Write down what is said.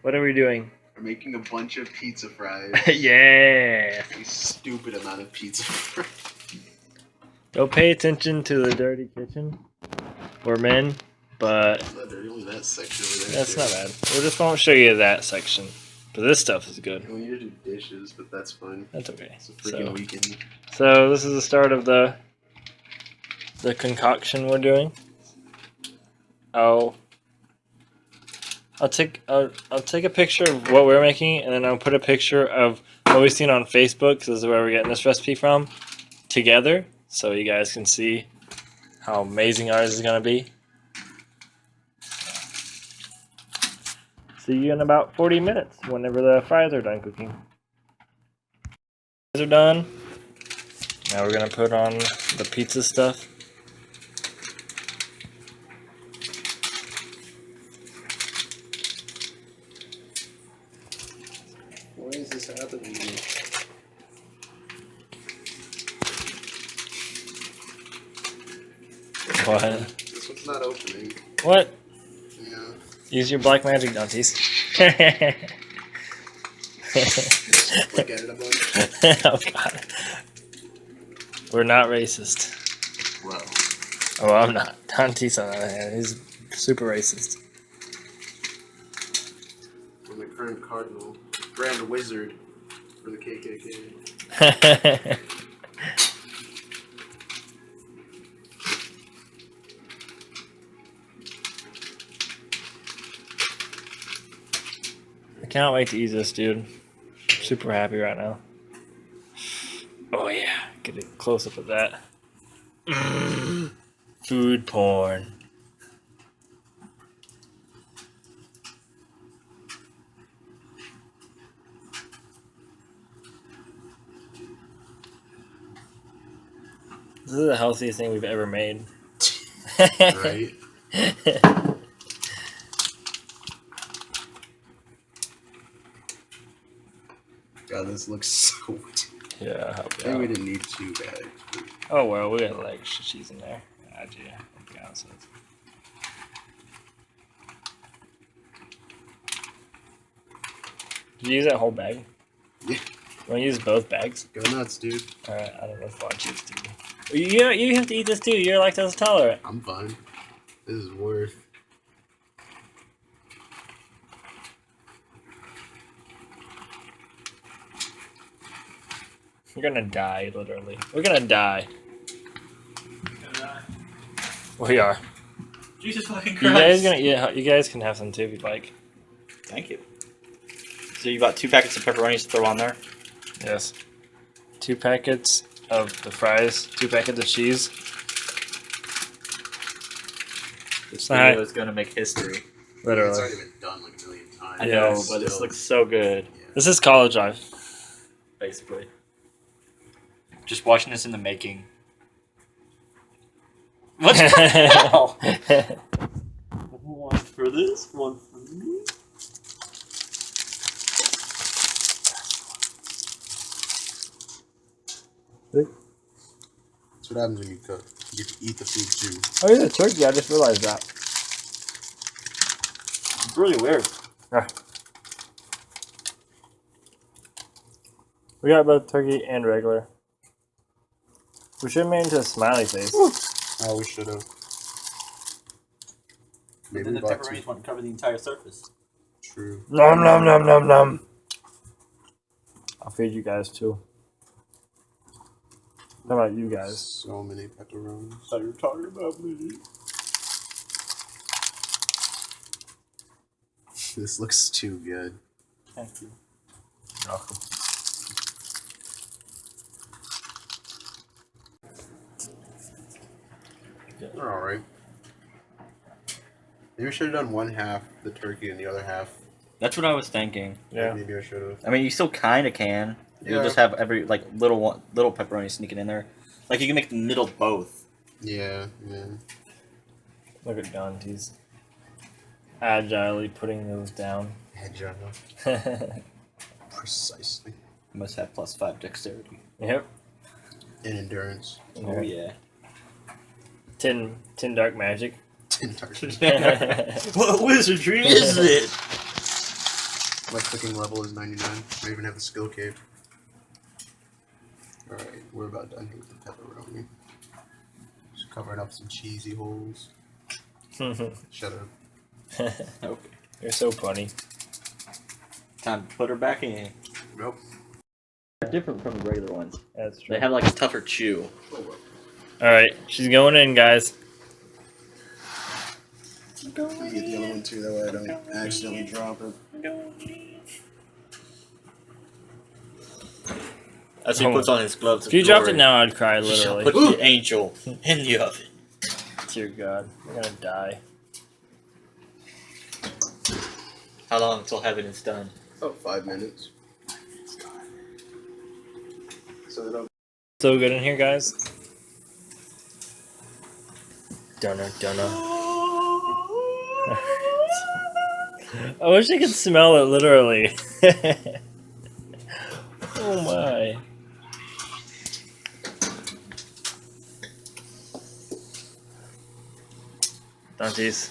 What are we doing? We're making a bunch of pizza fries. Yeah. A stupid amount of pizza fries. Don't pay attention to the dirty kitchen. We're men, but It's not dirty, only that section over there. that's not bad. We just won't show you that section. But this stuff is good. We need to do dishes, but that's fine. That's okay. It's a freaking weekend. So this is the start of the concoction we're doing. I'll take a picture of what we're making, and then I'll put a picture of what we've seen on Facebook, because this is where we're getting this recipe from, together, so you guys can see how amazing ours is going to be. See you in about 40 minutes, whenever the fries are done cooking. Fries are done. Now we're going to put on the pizza stuff. Why is this happening? What? This one's not opening. What? Yeah. Use your black magic, Dontiese. Look at it a bunch. Oh god. We're not racist. Well. Oh, I'm not. Dontiese on the other hand, he's super racist. I'm the current cardinal. Grand wizard for the KKK. I cannot wait to eat this, dude. I'm super happy right now. Oh yeah, get a close up of that. Food porn. This is the healthiest thing we've ever made. Right? God, this looks so... Yeah, I think we didn't need 2 bags. Oh well, we got like extra cheese in there. Did you use that whole bag? Yeah. You want to use both bags? Go nuts, dude. Alright, I don't know if I want cheese, dude. You have to eat this too. You're lactose intolerant. I'm fine. This is worth... You're gonna die, literally. We're gonna die. We are. Jesus fucking Christ. You guys can have some too if you'd like. Thank you. So you bought 2 packets of pepperonis to throw on there? Yes. 2 packets of the fries, 2 packets of cheese. This video is gonna make history. Literally. It's already been done like a million times. I know, Yes. but this looks so good. Yeah. This is college life. Basically. Just watching this in the making. What the hell? One for this, one for me. That's what happens when you cook. You get to eat the food too. Oh, you're a turkey. I just realized that. It's really weird. We got both turkey and regular. We should have made it into a smiley face. Oh, we should have. Maybe Then the we bought pepperonis 2. won't cover the entire surface. True. Nom nom nom nom nom. I'll feed you guys too. How about you guys? So many pepperonis. I thought you were talking about me. This looks too good. Thank you. You're welcome. They're alright. Maybe we should have done 1/2 the turkey and the other half. That's what I was thinking. Yeah. Maybe I should have. I mean, you still kind of can. You'll Yeah. just have every little pepperoni sneaking in there. Like you can make the middle both. Yeah. Look at Donti's agilely putting those down. Agile. Precisely. You must have +5 dexterity. Yep. And endurance. Oh yeah. 10 dark magic. Dark. What wizardry is it? My cooking level is 99. I even have a skill cape. Alright, we're about done here with the pepperoni. Just covering up some cheesy holes. Shut up. Okay. You're so funny. Time to put her back in. Nope. They're different from the regular ones. That's true. They have like a tougher chew. Oh well. All right, she's going in, guys. Let me get the other one too, that way I don't accidentally drop it. As he Oh. puts on his gloves. If you dropped it now, I'd cry, You shall literally. put the angel in the oven. Dear God, I'm gonna die. How long until heaven is done? About 5 minutes. So they don't. So good in here, guys. Donut. I wish I could smell it, literally. Oh my. Dontiese.